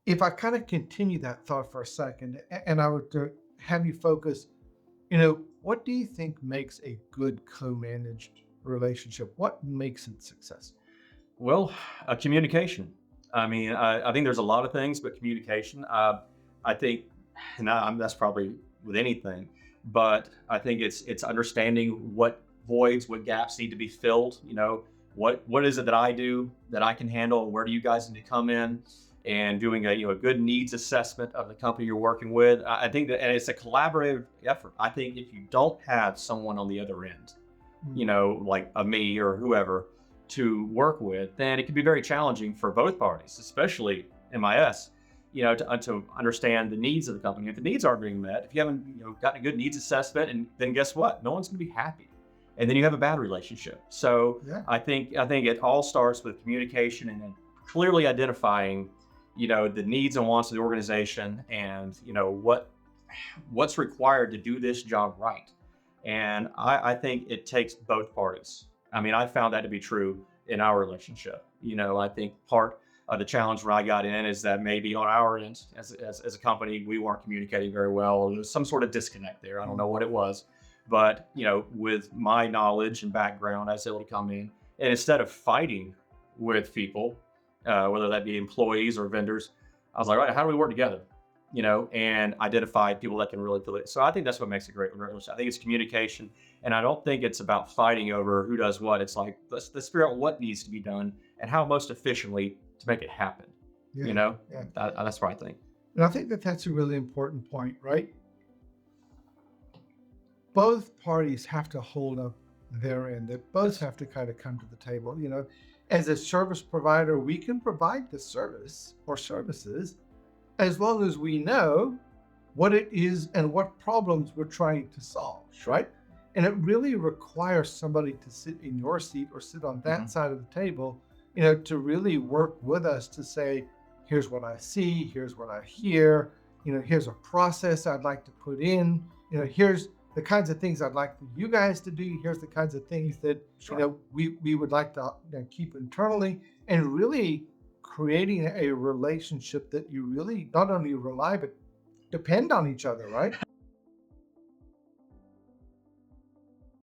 if I kind of continue that thought for a second, and I would have you focus, what do you think makes a good co-managed relationship? What makes it successful? Well, communication. I mean, I think there's a lot of things, but communication. I think, and that's probably with anything, but I think it's understanding what voids, what gaps need to be filled. What is it that I do that I can handle, and where do you guys need to come in, and doing a good needs assessment of the company you're working with. I think that, and it's a collaborative effort. I think if you don't have someone on the other end, Mm. like a me or whoever to work with, then it can be very challenging for both parties, especially MIS, to understand the needs of the company. If the needs aren't being met, if you haven't, gotten a good needs assessment, and then guess what? No one's going to be happy. And then you have a bad relationship. So Yeah. I think it all starts with communication and then clearly identifying, the needs and wants of the organization and, what's required to do this job right. And I think it takes both parties. I mean, I found that to be true in our relationship. I think part of the challenge when I got in is that maybe on our end, as a company, we weren't communicating very well, or there was some sort of disconnect there. I don't Mm. know what it was. But, with my knowledge and background, I was able to come in and instead of fighting with people, whether that be employees or vendors, I was like, all right, how do we work together? And identify people that can really fill it. So I think that's what makes a great relationship. I think it's communication, and I don't think it's about fighting over who does what. It's like let's figure out what needs to be done and how most efficiently to make it happen. You Yeah. know, Yeah. that's what I think. And I think that that's a really important point, right? Both parties have to hold up their end. They both Yes. have to kind of come to the table. As a service provider, we can provide the service or services as long as we know what it is and what problems we're trying to solve, right? And it really requires somebody to sit in your seat or sit on that Hmm. side of the table, to really work with us to say, here's what I see, here's what I hear, here's a process I'd like to put in, here's the kinds of things I'd like for you guys to do, here's the kinds of things that, Sure. we would like to keep internally, and really creating a relationship that you really not only rely but depend on each other, right?